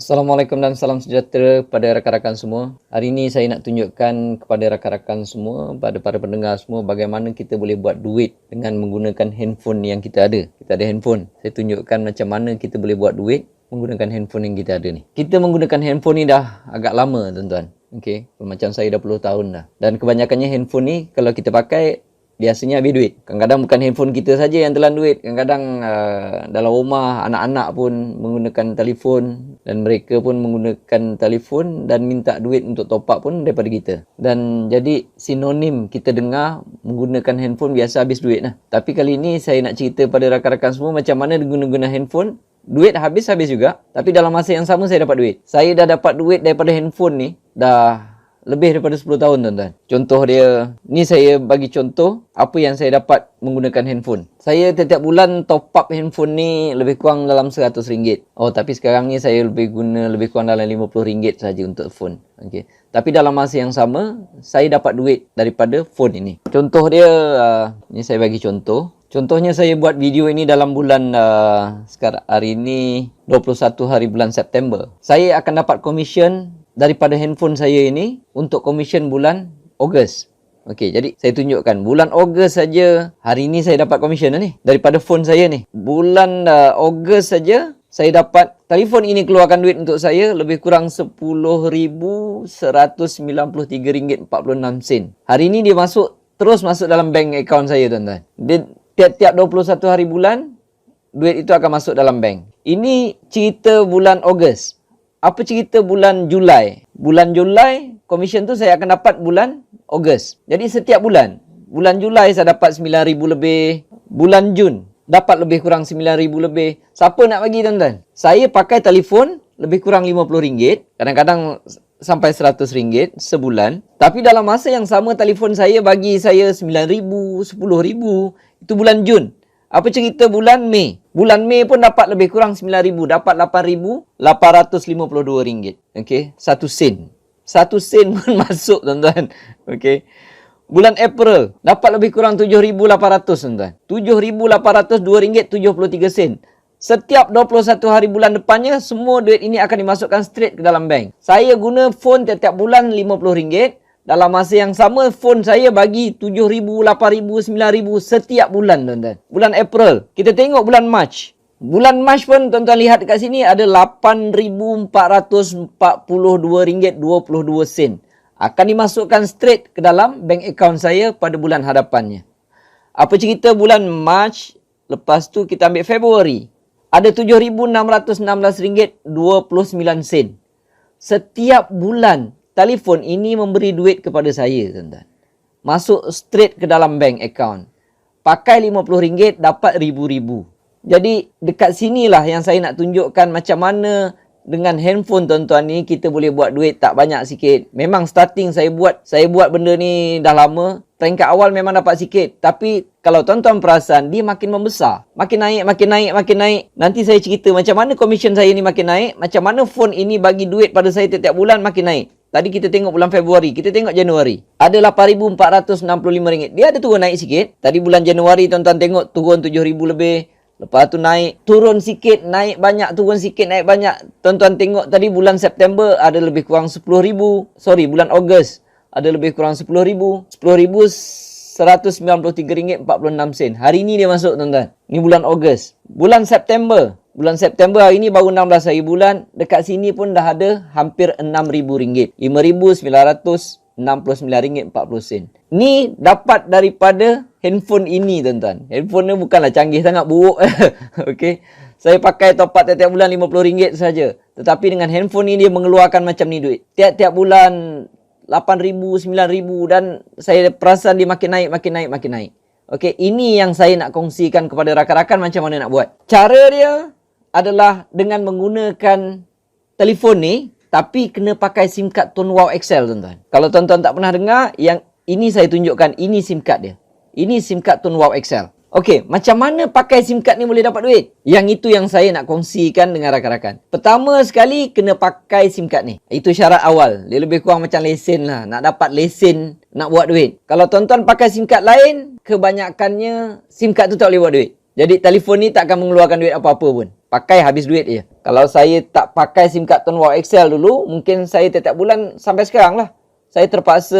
Assalamualaikum dan salam sejahtera kepada rakan-rakan semua. Hari ini saya nak tunjukkan kepada rakan-rakan semua, pada para pendengar semua, bagaimana kita boleh buat duit dengan menggunakan handphone yang kita ada. Kita ada handphone. Saya tunjukkan macam mana kita boleh buat duit menggunakan handphone yang kita ada ni. Kita menggunakan handphone ni dah agak lama, tuan-tuan. Okey, macam saya dah 10 tahun dah. Dan kebanyakannya handphone ni kalau kita pakai biasanya habis duit. Kadang-kadang bukan handphone kita saja yang telan duit. Kadang-kadang dalam rumah anak-anak pun menggunakan telefon dan mereka pun menggunakan telefon dan minta duit untuk top up pun daripada kita. Dan jadi sinonim kita dengar menggunakan handphone biasa habis duit lah. Tapi kali ini saya nak cerita pada rakan-rakan semua macam mana guna-guna handphone. Duit habis-habis juga. Tapi dalam masa yang sama saya dapat duit. Saya dah dapat duit daripada handphone ni dah lebih daripada 10 tahun, tuan-tuan. Contoh dia, ni saya bagi contoh apa yang saya dapat menggunakan handphone. Saya setiap bulan top up handphone ni lebih kurang dalam RM100. Oh, tapi sekarang ni saya lebih kurang dalam RM50 saja untuk phone. Okey. Tapi dalam masa yang sama, saya dapat duit daripada phone ini. Contoh dia, ni saya bagi contoh. Contohnya saya buat video ini dalam bulan sekarang hari ini 21 hari bulan September. Saya akan dapat komisen daripada handphone saya ini untuk komisen bulan Ogos. Okey, jadi saya tunjukkan. Bulan Ogos saja, hari ini saya dapat komisen ni daripada phone saya ni. Bulan Ogos saja, saya dapat telefon ini keluarkan duit untuk saya lebih kurang RM10,193.46. Hari ini dia terus masuk dalam bank account saya, tuan-tuan. Dia tiap-tiap 21 hari bulan, duit itu akan masuk dalam bank. Ini cerita bulan Ogos. Apa cerita bulan Julai? Bulan Julai, komisen tu saya akan dapat bulan Ogos. Jadi setiap bulan. Bulan Julai saya dapat RM9,000 lebih. Bulan Jun dapat lebih kurang RM9,000 lebih. Siapa nak bagi, tuan-tuan? Saya pakai telefon lebih kurang RM50. Kadang-kadang sampai RM100 sebulan. Tapi dalam masa yang sama telefon saya bagi saya RM9,000, RM10,000. Itu bulan Jun. Apa cerita bulan Mei? Bulan Mei pun dapat lebih kurang RM9,000. Dapat RM8,852. Okey, 1 sen. 1 sen pun masuk, tuan-tuan. Okey. Bulan April dapat lebih kurang RM7,800, tuan-tuan. RM7,802.73. Setiap 21 hari bulan depannya, semua duit ini akan dimasukkan straight ke dalam bank. Saya guna phone tiap-tiap bulan RM50. Dalam masa yang sama, phone saya bagi RM7,000, RM8,000, RM9,000 setiap bulan, tuan-tuan. Bulan April. Kita tengok bulan Mac. Bulan Mac pun, tuan-tuan lihat dekat sini, ada RM8,442.22. Akan dimasukkan straight ke dalam bank account saya pada bulan hadapannya. Apa cerita bulan Mac? Lepas tu kita ambil Februari. Ada RM7,616.29. Setiap bulan, telefon ini memberi duit kepada saya, tuan-tuan. Masuk straight ke dalam bank account. Pakai RM50, dapat ribu-ribu. Jadi, dekat sinilah yang saya nak tunjukkan macam mana dengan handphone, tuan-tuan, ni kita boleh buat duit tak banyak sikit. Memang starting saya buat benda ni dah lama. Peringkat awal memang dapat sikit. Tapi kalau tuan-tuan perasan, dia makin membesar. Makin naik, makin naik, makin naik. Nanti saya cerita macam mana komisen saya ni makin naik. Macam mana phone ini bagi duit pada saya setiap bulan makin naik. Tadi kita tengok bulan Februari. Kita tengok Januari. Ada RM8,465. Dia ada turun naik sikit. Tadi bulan Januari tuan-tuan tengok turun RM7,000 lebih. Lepas tu naik. Turun sikit, naik banyak. Turun sikit, naik banyak. Tuan-tuan tengok tadi bulan September ada lebih kurang RM10,000. Sorry, bulan Ogos ada lebih kurang RM10,000. RM10,193.46. Hari ini dia masuk, tuan-tuan. Ini bulan Ogos. Bulan September. Bulan September hari ini baru 16 hari bulan. Dekat sini pun dah ada hampir RM6,000. RM5,969.40. Ni dapat daripada handphone ini, tuan-tuan. Handphone ni bukanlah canggih sangat, buruk. Okey. Saya pakai top up tiap-tiap bulan RM50 saja. Tetapi dengan handphone ni dia mengeluarkan macam ni duit. Tiap-tiap bulan RM8,000, RM9,000 dan saya perasan dia makin naik, makin naik, makin naik. Okey, ini yang saya nak kongsikan kepada rakan-rakan macam mana nak buat. Cara dia adalah dengan menggunakan telefon ni, tapi kena pakai SIM card Tone Wow XL, tuan-tuan. Kalau tuan-tuan tak pernah dengar, yang ini saya tunjukkan, ini SIM card dia. Ini SIM card Tone Wow XL. Okey, macam mana pakai SIM card ni boleh dapat duit? Yang itu yang saya nak kongsikan dengan rakan-rakan. Pertama sekali, kena pakai SIM card ni. Itu syarat awal. Dia lebih kurang macam lesen lah. Nak dapat lesen, nak buat duit. Kalau tuan-tuan pakai SIM card lain, kebanyakannya SIM card tu tak boleh buat duit. Jadi telefon ni tak akan mengeluarkan duit apa-apa pun. Pakai habis duit je. Kalau saya tak pakai SIM card Tone Wow XL dulu, mungkin saya tiap bulan sampai sekarang lah. Saya terpaksa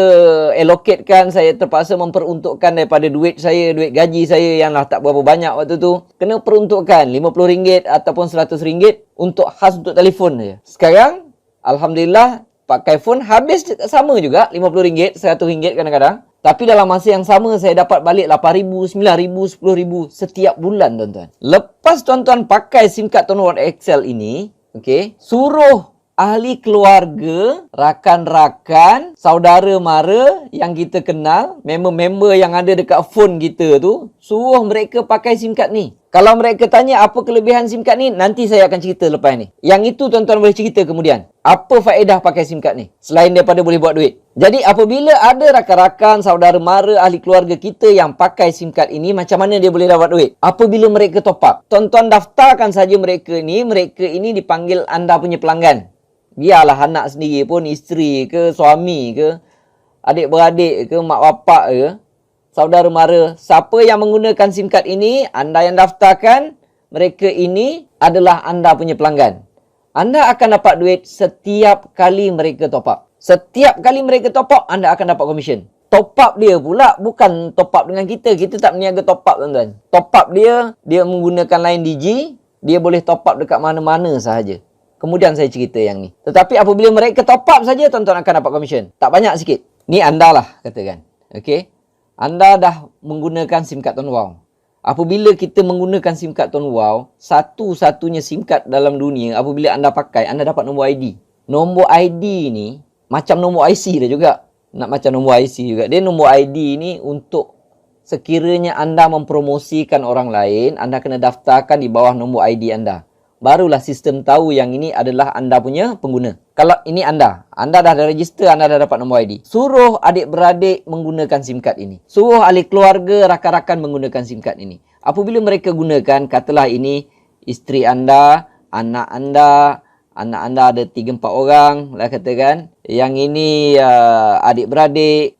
allocatekan, saya terpaksa memperuntukkan daripada duit saya, duit gaji saya yang lah tak berapa banyak waktu tu. Kena peruntukkan RM50 ataupun RM100 untuk khas untuk telefon je. Sekarang, Alhamdulillah, pakai phone habis sama juga, RM50, RM100 kadang-kadang. Tapi dalam masa yang sama, saya dapat balik RM8,000, RM9,000, RM10,000 setiap bulan, tuan-tuan. Lepas tuan-tuan pakai SIM card Tone Wow XL ini, okay, suruh ahli keluarga, rakan-rakan, saudara mara yang kita kenal, member-member yang ada dekat phone kita tu, suruh mereka pakai SIM card ni. Kalau mereka tanya apa kelebihan SIM card ni, nanti saya akan cerita lepas ni. Yang itu tuan-tuan boleh cerita kemudian. Apa faedah pakai SIM card ni? Selain daripada boleh buat duit. Jadi apabila ada rakan-rakan, saudara mara, ahli keluarga kita yang pakai SIM card ini, macam mana dia boleh dapat duit? Apabila mereka top up. Tuan-tuan daftarkan saja mereka ini dipanggil anda punya pelanggan. Biarlah anak sendiri pun, isteri ke, suami ke, adik-beradik ke, mak bapak ke, saudara mara, siapa yang menggunakan SIM card ini, anda yang daftarkan, mereka ini adalah anda punya pelanggan. Anda akan dapat duit setiap kali mereka top up. Setiap kali mereka top up, anda akan dapat komisen. Top up dia pula bukan top up dengan kita. Kita tak berniaga top up, tuan-tuan. Top up dia menggunakan line Digi, dia boleh top up dekat mana-mana sahaja. Kemudian saya cerita yang ni. Tetapi apabila mereka top up saja, tuan-tuan akan dapat komisen. Tak banyak sikit. Ni anda lah, katakan. Okey. Anda dah menggunakan SIM card Tone Wow. Apabila kita menggunakan SIM card Tone Wow, satu-satunya SIM card dalam dunia, apabila anda pakai, anda dapat nombor ID. Nombor ID ni, macam nombor IC dia juga. Nak macam nombor IC juga. Dia nombor ID ni untuk sekiranya anda mempromosikan orang lain, anda kena daftarkan di bawah nombor ID anda. Barulah sistem tahu yang ini adalah anda punya pengguna. Kalau ini anda dah ada register, anda dah dapat nombor ID. Suruh adik-beradik menggunakan SIM card ini. Suruh ahli keluarga, rakan-rakan menggunakan SIM card ini. Apabila mereka gunakan, katalah ini isteri anda, anak anda ada 3-4 orang lah katakan. Yang ini adik-beradik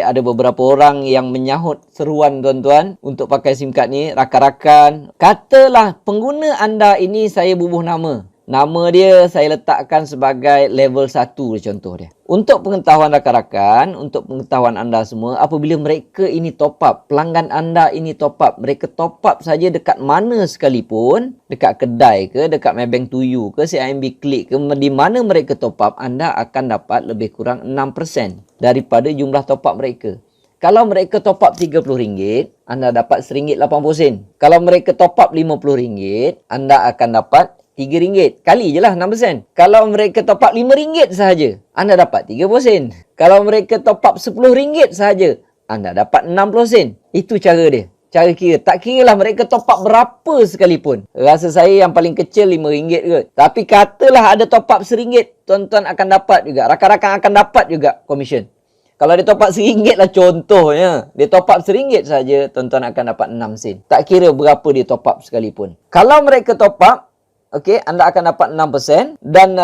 ada beberapa orang yang menyahut seruan tuan-tuan untuk pakai SIM card ni, rakan-rakan. Katalah pengguna anda ini saya bubuh nama. Nama dia saya letakkan sebagai level 1 contoh dia. Untuk pengetahuan rakan-rakan, untuk pengetahuan anda semua, apabila mereka ini top up, pelanggan anda ini top up, mereka top up saja dekat mana sekalipun, dekat kedai ke, dekat Maybank to You ke, CIMB Click ke, di mana mereka top up, anda akan dapat lebih kurang 6% daripada jumlah top up mereka. Kalau mereka top up RM30, anda dapat RM1.80. Kalau mereka top up RM50, anda akan dapat RM3. Kali je lah 6%. Kalau mereka top up RM5 sahaja, anda dapat 30 sen. Kalau mereka top up RM10 sahaja, anda dapat 60 sen. Itu cara dia. Cara kira. Tak kira lah mereka top up berapa sekalipun. Rasa saya yang paling kecil RM5 ke. Tapi katalah ada top up RM1, tuan-tuan akan dapat juga. Rakan-rakan akan dapat juga komisen. Kalau dia top up RM1 lah contohnya. Dia top up RM1 saja, tuan-tuan akan dapat 6 sen. Tak kira berapa dia top up sekalipun. Kalau mereka top up, okey, anda akan dapat 6% dan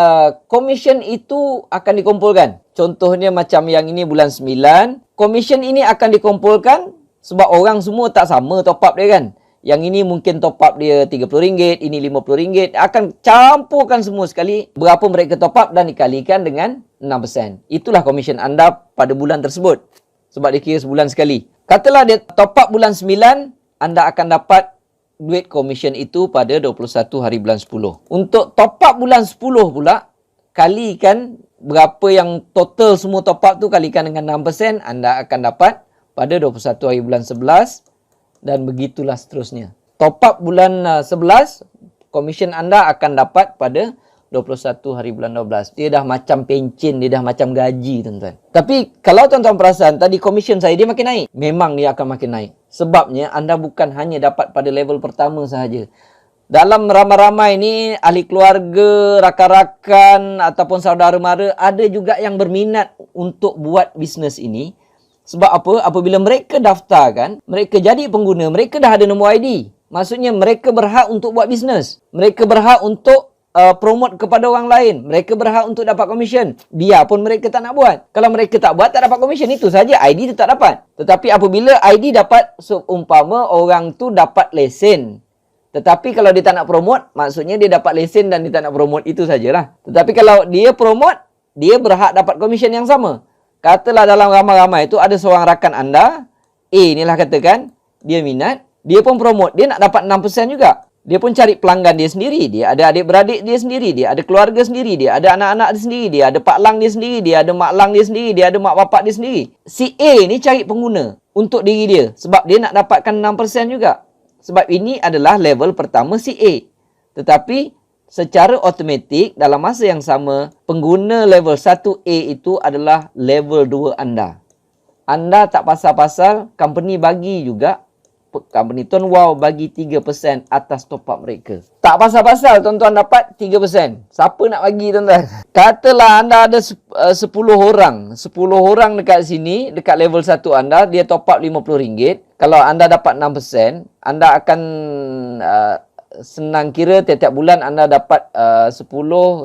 komisen itu akan dikumpulkan. Contohnya macam yang ini bulan 9, komisen ini akan dikumpulkan sebab orang semua tak sama top up dia kan. Yang ini mungkin top up dia RM30, ini RM50. Akan campurkan semua sekali berapa mereka top up dan dikalikan dengan 6%. Itulah komisen anda pada bulan tersebut. Sebab dia kira sebulan sekali. Katalah dia top up bulan 9, anda akan dapat duit komisen itu pada 21 hari bulan 10. Untuk top up bulan 10 pula, kalikan berapa yang total semua top up tu, kalikan dengan 6%, anda akan dapat pada 21 hari bulan 11 dan begitulah seterusnya. Top up bulan 11, komisen anda akan dapat pada 21 hari bulan 12. Dia dah macam pencen, dia dah macam gaji, tuan-tuan. Tapi kalau tuan-tuan perasan, tadi komisen saya dia makin naik. Memang dia akan makin naik. Sebabnya anda bukan hanya dapat pada level pertama sahaja. Dalam ramai-ramai ni, ahli keluarga, rakan-rakan ataupun saudara mara, ada juga yang berminat untuk buat bisnes ini. Sebab apa? Apabila mereka daftarkan, mereka jadi pengguna, mereka dah ada nombor ID. Maksudnya mereka berhak untuk buat bisnes. Mereka berhak untuk promote kepada orang lain. Mereka berhak untuk dapat komisen. Biarpun mereka tak nak buat. Kalau mereka tak buat, tak dapat komisen. Itu saja. ID tu tak dapat. Tetapi apabila ID dapat, seumpama orang tu dapat lesen. Tetapi kalau dia tak nak promote, maksudnya dia dapat lesen dan dia tak nak promote, itu sajalah. Tetapi kalau dia promote, dia berhak dapat komisen yang sama. Katalah dalam ramai-ramai itu ada seorang rakan anda, A inilah katakan, dia minat, dia pun promote, dia nak dapat 6% juga. Dia pun cari pelanggan dia sendiri, dia ada adik-beradik dia sendiri, dia ada keluarga sendiri, dia ada anak-anak dia sendiri, dia ada pak lang dia sendiri, dia ada mak lang dia sendiri, dia ada mak bapak dia sendiri. Si A ni cari pengguna untuk diri dia sebab dia nak dapatkan 6% juga. Sebab ini adalah level pertama si A. Tetapi secara automatik dalam masa yang sama, pengguna level 1A itu adalah level 2 anda. Anda tak pasal-pasal, company bagi juga, company Tuan Wow bagi 3% atas top up mereka. Tak pasal-pasal tuan-tuan dapat 3%. Siapa nak bagi tuan-tuan? Katalah anda ada 10 orang. 10 orang dekat sini, dekat level 1 anda, dia top up RM50. Kalau anda dapat 6%, anda akan senang kira tiap-tiap bulan anda dapat 10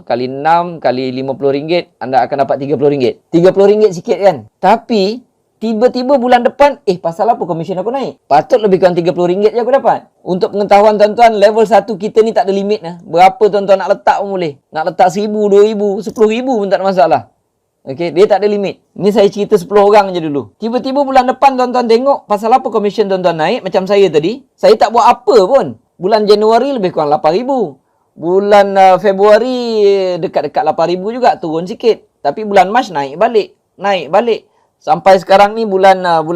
kali 6 kali RM50, anda akan dapat RM30. RM30 sikit kan? Tapi tiba-tiba bulan depan, pasal apa komisen aku naik? Patut lebih kurang RM30 je aku dapat. Untuk pengetahuan tuan-tuan, level 1 kita ni tak ada limit lah. Berapa tuan-tuan nak letak pun boleh. Nak letak RM1,000, RM2,000, RM10,000 pun tak ada masalah. Okey, dia tak ada limit. Ni saya cerita 10 orang je dulu. Tiba-tiba bulan depan tuan-tuan tengok pasal apa komisen tuan-tuan naik, macam saya tadi. Saya tak buat apa pun. Bulan Januari lebih kurang RM8,000. Bulan Februari dekat-dekat RM8,000 juga, turun sikit. Tapi bulan Mac naik balik. Sampai sekarang ni bulan 8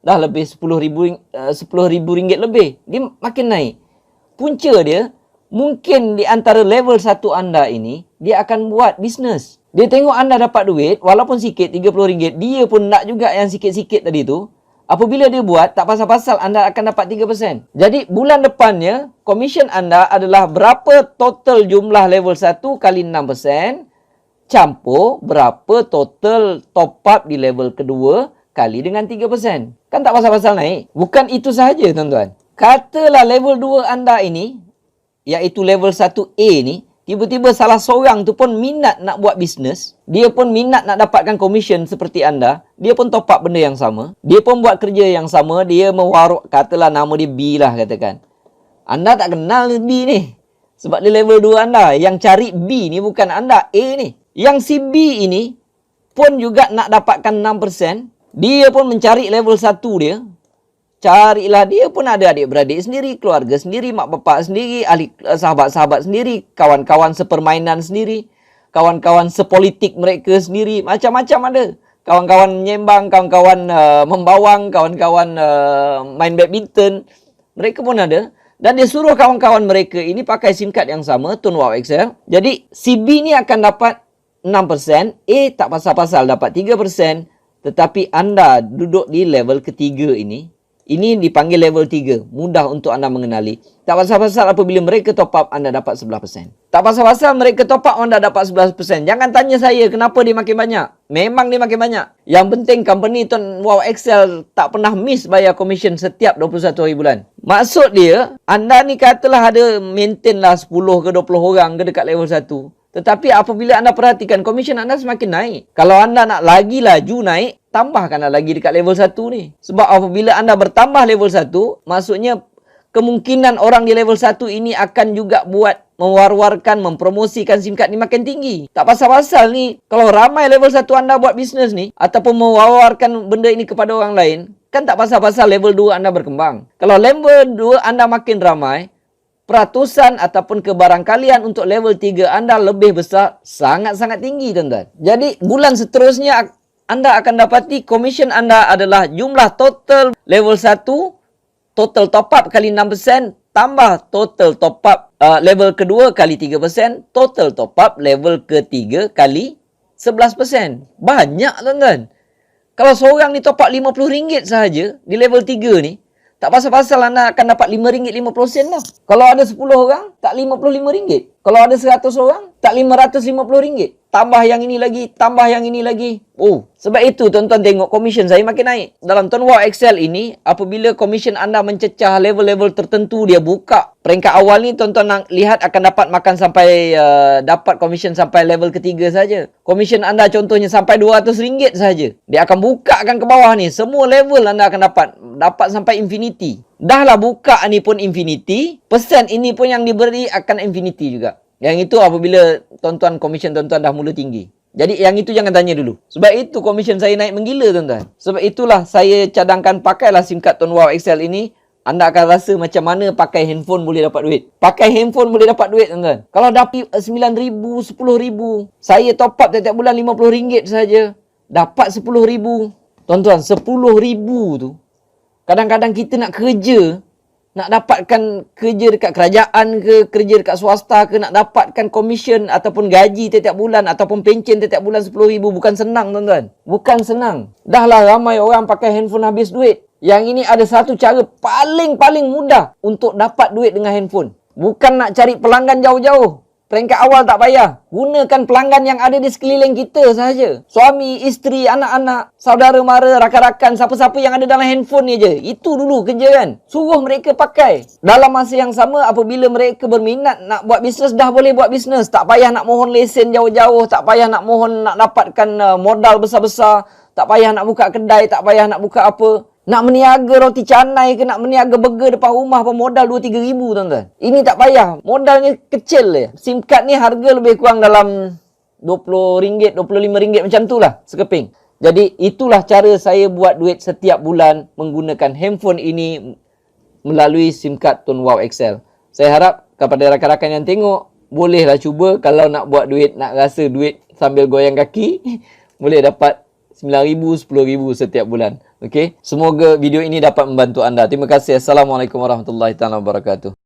dah lebih RM10,000 lebih. Dia makin naik. Punca dia, mungkin di antara level 1 anda ini, dia akan buat bisnes. Dia tengok anda dapat duit, walaupun sikit, RM30, dia pun nak juga yang sikit-sikit tadi tu. Apabila dia buat, tak pasal-pasal anda akan dapat 3%. Jadi, bulan depannya, komisen anda adalah berapa total jumlah level 1 kali 6%, campur berapa total top up di level kedua kali dengan 3%. Kan tak pasal-pasal naik. Bukan itu sahaja, tuan-tuan. Katalah level 2 anda ini, iaitu level 1A ni, tiba-tiba salah seorang tu pun minat nak buat bisnes. Dia pun minat nak dapatkan komisen seperti anda. Dia pun top up benda yang sama. Dia pun buat kerja yang sama. Dia mewaruk, katalah nama dia B lah katakan. Anda tak kenal B ni. Sebab dia level 2 anda. Yang cari B ni bukan anda, A ni. Yang si B ini pun juga nak dapatkan 6%. Dia pun mencari level 1 dia. Carilah, dia pun ada adik-beradik sendiri, keluarga sendiri, mak bapak sendiri, ahli sahabat-sahabat sendiri, kawan-kawan sepermainan sendiri, kawan-kawan sepolitik mereka sendiri, macam-macam ada. Kawan-kawan menyembang, kawan-kawan membawang, kawan-kawan main badminton, mereka pun ada. Dan dia suruh kawan-kawan mereka ini pakai SIM card yang sama, Tuan Wow XL. Jadi, si B ni akan dapat 6%, A tak pasal-pasal dapat 3%, tetapi anda duduk di level ketiga ini. Ini dipanggil level 3. Mudah untuk anda mengenali. Tak pasal-pasal apabila mereka top up, anda dapat 11%. Tak pasal-pasal mereka top up, anda dapat 11%. Jangan tanya saya kenapa dia makin banyak. Memang dia makin banyak. Yang penting company Tuan Wow XL tak pernah miss bayar komisen setiap 21 hari bulan. Maksud dia, anda ni katalah ada maintain lah 10 ke 20 orang ke dekat level 1. Tetapi apabila anda perhatikan, komisen anda semakin naik. Kalau anda nak lagi laju naik, tambahkanlah lagi dekat level 1 ni. Sebab apabila anda bertambah level 1, maksudnya kemungkinan orang di level 1 ini akan juga buat mewar-warkan, mempromosikan SIM card ni makin tinggi. Tak pasal-pasal ni, kalau ramai level 1 anda buat bisnes ni, ataupun mewar-warkan benda ini kepada orang lain, kan tak pasal-pasal level 2 anda berkembang. Kalau level 2 anda makin ramai, peratusan ataupun kebarangkalian untuk level 3 anda lebih besar, sangat-sangat tinggi, tuan-tuan. Jadi, bulan seterusnya anda akan dapati komisen anda adalah jumlah total level 1, total top up kali 6%, tambah total top up level kedua kali 3%, total top up level ketiga kali 11%. Banyak, tuan-tuan. Kalau seorang ni top up RM50 sahaja di level 3 ni, tak pasal-pasal anda akan dapat RM5.50 lah. Kalau ada 10 orang, tak RM55. Kalau ada 100 orang, tak RM550. tambah yang ini lagi, tambah yang ini lagi. Oh, sebab itu tuan-tuan tengok komisen saya makin naik. Dalam Tuan Wow Excel ini, apabila komisen anda mencecah level-level tertentu, dia buka peringkat awal ni, tuan-tuan nak lihat akan dapat makan sampai, dapat komisen sampai level ketiga saja. Komisen anda contohnya sampai RM200 saja. Dia akan bukakan ke bawah ni, semua level anda akan dapat sampai infinity. Dah lah buka ni pun infinity, persen ini pun yang diberi akan infinity juga. Yang itu apabila tuan-tuan komisen tuan-tuan dah mula tinggi. Jadi yang itu jangan tanya dulu. Sebab itu komisen saya naik menggila tuan-tuan. Sebab itulah saya cadangkan pakailah SIM card Tuan Wow Excel ini. Anda akan rasa macam mana pakai handphone boleh dapat duit. Pakai handphone boleh dapat duit tuan-tuan. Kalau dapat 9,000, 10,000. Saya top up tiap-tiap bulan RM50 saja. Dapat 10,000. Tuan-tuan, 10,000 tu. Kadang-kadang kita nak kerja. Nak dapatkan kerja dekat kerajaan ke, kerja dekat swasta ke, nak dapatkan komisen ataupun gaji tiap-tiap bulan ataupun pencen tiap-tiap bulan 10,000. Bukan senang tuan-tuan. Bukan senang. Dah lah ramai orang pakai handphone habis duit. Yang ini ada satu cara paling mudah untuk dapat duit dengan handphone. Bukan nak cari pelanggan jauh-jauh. Peringkat awal tak payah. Gunakan pelanggan yang ada di sekeliling kita sahaja. Suami, isteri, anak-anak, saudara mara, rakan-rakan, siapa-siapa yang ada dalam handphone ni je. Itu dulu kerja kan. Suruh mereka pakai. Dalam masa yang sama, apabila mereka berminat nak buat bisnes, dah boleh buat bisnes. Tak payah nak mohon lesen jauh-jauh. Tak payah nak mohon nak dapatkan modal besar-besar. Tak payah nak buka kedai. Tak payah nak buka apa. Nak meniaga roti canai ke, nak meniaga burger depan rumah pun modal 2-3 ribu tuan-tuan. Ini tak payah. Modalnya kecil je. SIM card ni harga lebih kurang dalam RM20, RM25 macam tu lah sekeping. Jadi itulah cara saya buat duit setiap bulan menggunakan handphone ini melalui SIM card Tuan Wow Excel. Saya harap kepada rakan-rakan yang tengok, bolehlah cuba kalau nak buat duit, nak rasa duit sambil goyang kaki, boleh dapat RM9,000, RM10,000 setiap bulan. Okey, semoga video ini dapat membantu anda. Terima kasih. Assalamualaikum warahmatullahi wabarakatuh.